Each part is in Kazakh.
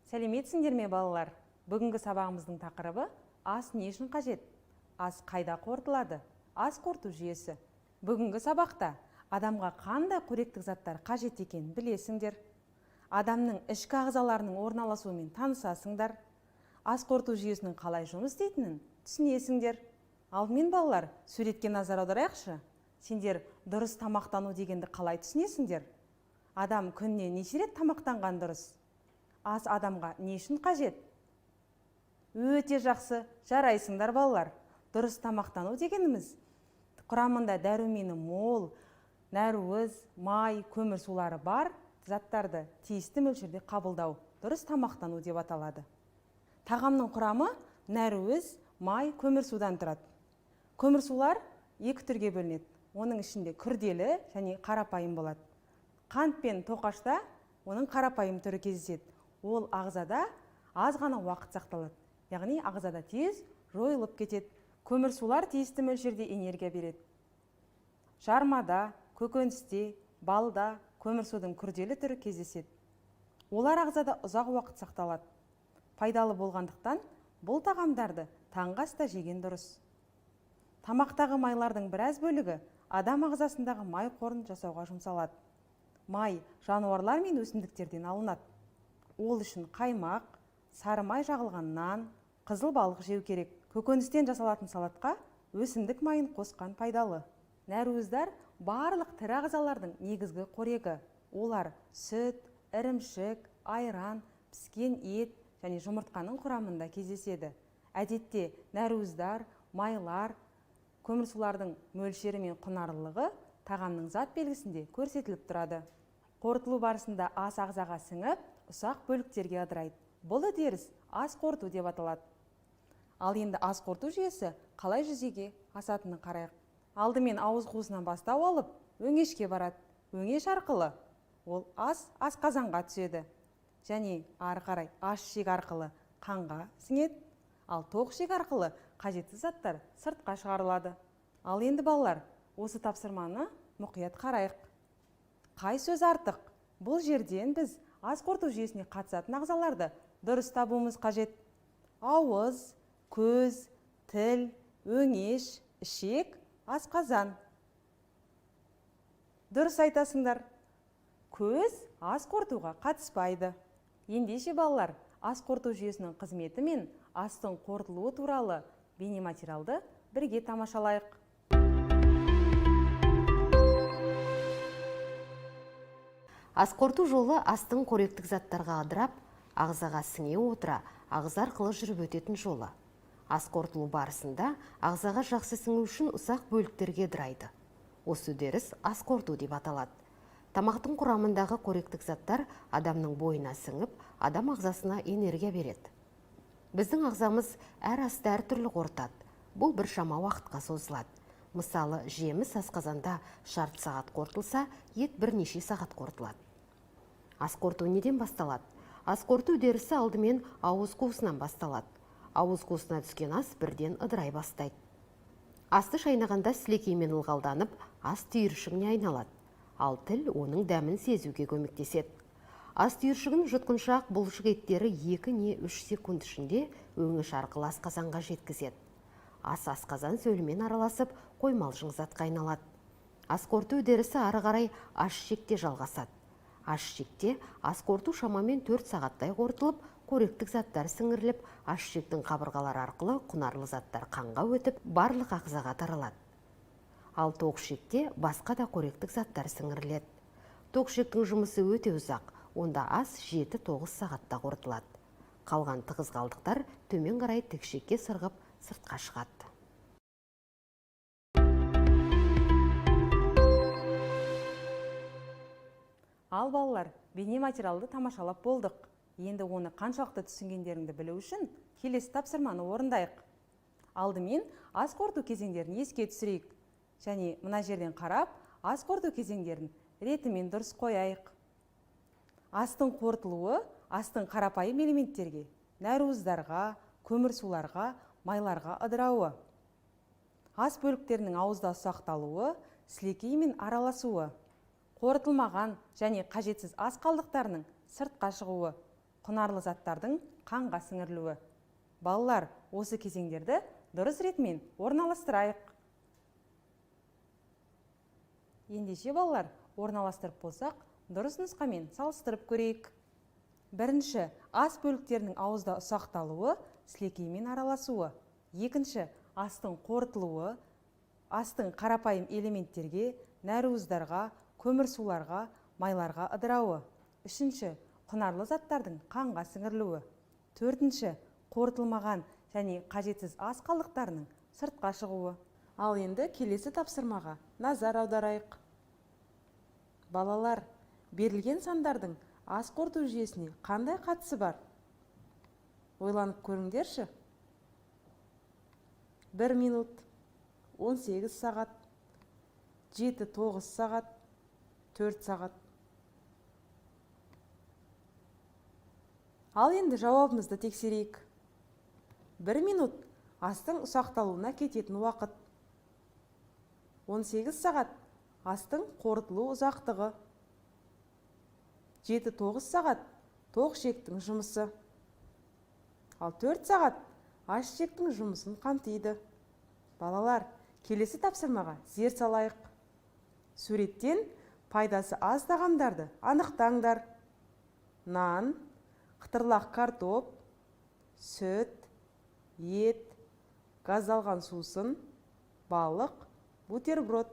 Сәлеметсіңдер ме балалар? Бүгінгі сабағымыздың тақырыбы ас не үшін қажет? Ас қайда қорытылады? Ас қорыту жүйесі. Бүгінгі сабақта адамға қандай қоректік заттар қажет екенін білесіңдер. Адамның ішкі ағзаларының орналасуымен танысасыңдар. Ас қорыту жүйесінің қалай жұмыс істейтінін түсінесіңдер. Алдымен балалар, суретке назар аударайықшы. Сендер дұрыс тамақтану дегенді қалай түсінесіңдер? Адам күніне неше рет тамақтанған дұрыс? Ас адамға не үшін қажет? Өте жақсы, жарайсыңдар балалар. Дұрыс тамақтану дегеніміз құрамында дәрумені мол, нәруыз, май, көмір сулары бар заттарды тиісті мөлшерде қабылдау дұрыс тамақтану деп аталады. Тағамның құрамы нәруыз, май, көмір судан тұрады. Көмір сулар екі түрге бөлінеді. Оның ішінде күрделі және қарапайым болады. Қант пен тоқашта оның қарапайым түрі кездеседі. Ол ағзада аз ғана уақыт сақталады. Яғни ағзада тез жойылып кетеді. Көмір сулар тиісті мөлшерде энергия береді. Жармада, көкөністе, балда көмір судың күрделі түрі кездеседі. Олар ағзада ұзақ уақыт сақталады. Пайдалы болғандықтан бұл тағамдарды таңғы аста жеген дұрыс. Тамақтағы майлардың біраз бөлігі адам ағзасындағы май қорын жасауға жұмсалады. Май жануарлар мен өсімдіктерден алынады. Ол үшін қаймақ, сары май жағылған нан, қызыл балық жеу керек. Көкөністен жасалатын салатқа өсімдік майын қосқан пайдалы. Нәруыздар барлық тірі ағзалардың негізгі қорегі. Олар сүт, ірімшік, айран, піскен ет және жұмыртқаның құрамында кездеседі. Әдетте нәруыздар, майлар, көмірсулардың мөлшері мен құнарлылығы тағамның зат белгісінде көрсетіліп тұрады. Қорытылу барысында ас ағзаға сіңіп, ұсақ бөліктерге ыдырайды. Бұл үдеріс ас қорыту деп аталады. Ал енді ас қорыту жүйесі қалай жүзеге асатынын қарайық. Алдымен ауыз қуысынан бастау алып, өңешке барады. Өңеш арқылы ол асқазанға түседі. Және ары қарай аш ішек арқылы қанға сіңеді. Ал тоқ ішек арқылы қажетті заттар сыртқа шығарылады. Ал енді балалар, осы тапсырманы мұқият қарайық. Қай сөз артық? Бұл жерден біз ас қорыту жүйесіне қатысатын ағзаларды дұрыс табуымыз қажет. Ауыз, көз, тіл, өңеш, ішек, асқазан. Дұрыс айтасыңдар. Көз ас қорытуға қатыспайды. Ендеше балалар, ас қорыту жүйесінің қызметі мен астың қорытылуы туралы бейнематериалды бірге тамашалайық. Ас қорыту жолы астың қоректік заттарға ыдырап, ағзаға сіңе отыра, ағза арқылы жүріп өтетін жолы. Ас қорытылу барысында ағзаға жақсы сіңу үшін ұсақ бөліктерге ыдырайды. Осы үдеріс ас қорыту деп аталады. Тамақтың құрамындағы қоректік заттар адамның бойына сіңіп, адам ағзасына энергия береді. Біздің ағзамыз әр асты әртүрлі қорытады. Бұл біршама уақытқа созылады. Мысалы, жеміс асқазанда жарты сағат қорытылса, ет бірнеше сағат қорытылады. Ас қорыту неден басталады? Ас қорыту үдерісі алдымен ауыз қуысынан басталады. Ауыз қуысына түскен ас бірден ыдырай бастайды. Асты шайнағанда сілекеймен ылғалданып, ас түйіршігіне айналады. Ал тіл оның дәмін сезуге көмектеседі. Ас түйіршігін жұтқыншақ бұлшық еттері 2 не 3 секунд ішінде өңеш арқылы асқазанға жеткізеді. Ас асқазан сөлімен араласып, қоймалжың затқа айналады. Ас қорыту үдерісі ары қарай аш ішекте жалғасады. Аш ішекте ас қорыту шамамен 4 сағаттай қорытылып, қоректік заттар сіңіріліп, аш ішектің қабырғалары арқылы құнарлы заттар қанға өтіп, барлық ағзаға таралады. Ал тоқ ішекте басқа да қоректік заттар сіңіріледі. Тоқ ішектің жұмысы өте ұзақ, онда ас 7-9 сағатта қорытылады. Қалған тығыз қалдықтар төмен қарай тік ішекке сырғып, сыртқа шығады. Ал балалар, бейнематериалды тамашалап болдық. Енді оны қаншалықты түсінгендеріңді білу үшін келесі тапсырманы орындайық. Алдымен ас қорыту кезеңдерін еске түсірейік. Және мына жерден қарап, ас қорыту кезеңдерін ретімен дұрыс қояйық. Астың қорытылуы астың қарапайым элементтерге, нәруыздарға, көмір суларға, майларға ыдырауы. Ас бөліктерінің ауызда ұсақталуы, сілекеймен араласуы. Қорытылмаған және қажетсіз ас қалдықтарының сыртқа шығуы. құнарлы заттардың қанға сіңірілуі. Балалар, осы кезеңдерді дұрыс ретімен орналастырайық. Ендеше балалар, орналастырып болсақ, дұрыс нұсқамен салыстырып көрейік. Бірінші, ас бөліктерінің ауызда ұсақталуы, сілекеймен араласуы. Екінші, астың қорытылуы, астың қарапайым элементтерге, нәруыздарға, көмірсуларға, майларға ыдырауы. Үшінші, құнарлы заттардың қанға сіңірілуі. Төртінші, қорытылмаған және қажетсіз ас қалдықтарының сыртқа шығуы. Ал енді келесі тапсырмаға назар аударайық. Балалар, берілген сандардың ас қорыту жүйесіне қандай қатысы бар? Ойланып көріңдерші. 1 минут, 18 сағат, 7-9 сағат, 4 сағат. Ал енді жауабымызды тексерейік. 1 минут астың ұсақталуына кететін уақыт. 18 сағат астың қорытылу ұзақтығы. 7-9 сағат тоқ ішектің жұмысы. Ал 4 сағат аш ішектің жұмысын қамтиды. Балалар, келесі тапсырмаға зер салайық. Суреттен пайдасы аз тағамдарды анықтаңдар. Нан, қытырлақ картоп, сүт, ет, газдалған сусын, балық, бутерброд.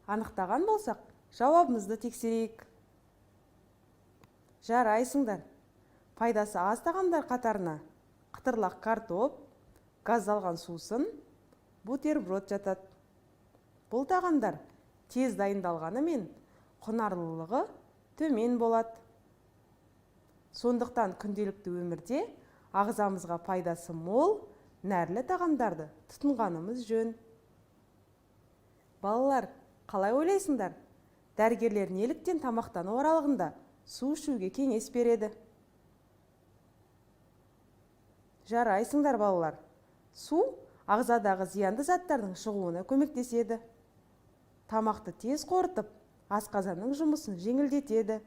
Анықтаған болсақ, жауабымызды тексерейік. Жарайсыңдар. Пайдасы аз тағамдар қатарына қытырлақ картоп, газдалған сусын, бутерброд жатады. Бұл тағамдар тез дайындалғанымен құнарлылығы төмен болады. Сондықтан күнделікті өмірде ағзамызға пайдасы мол, нәрлі тағамдарды тұтынғанымыз жөн. Балалар, қалай ойлайсыңдар? Дәрігерлер неліктен тамақтану аралығында су ішуге кеңес береді? Жарайсыңдар балалар. Су ағзадағы зиянды заттардың шығуына көмектеседі. Тамақты тез қорытып, асқазанның жұмысын жеңілдетеді.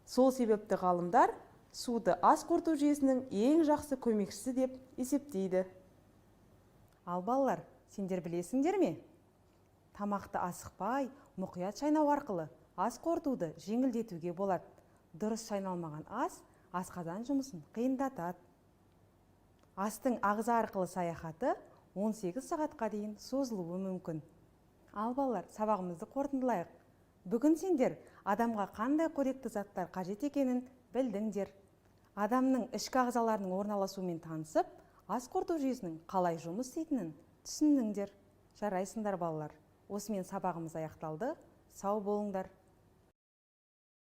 Сол себепті ғалымдар суды ас қорыту жүйесінің ең жақсы көмекшісі деп есептейді. Ал балалар, сендер білесіңдер ме? Тамақты асықпай, мұқият шайнау арқылы ас қорытуды жеңілдетуге болады. Дұрыс шайналмаған ас асқазан жұмысын қиындатады. Астың ағза арқылы саяхаты 18 сағатқа дейін созылуы мүмкін. Ал балалар, сабағымызды қорытындылайық. Бүгін сендер адамға қандай қоректі заттар қажет екенін білдіңдер. Адамның ішкі ағзаларының орналасуымен танысып, ас қорыту жүйесінің қалай жұмыс істейтінін түсіндіңдер. Жарайсыңдар балалар. Осымен сабағымыз аяқталды. Сау болыңдар.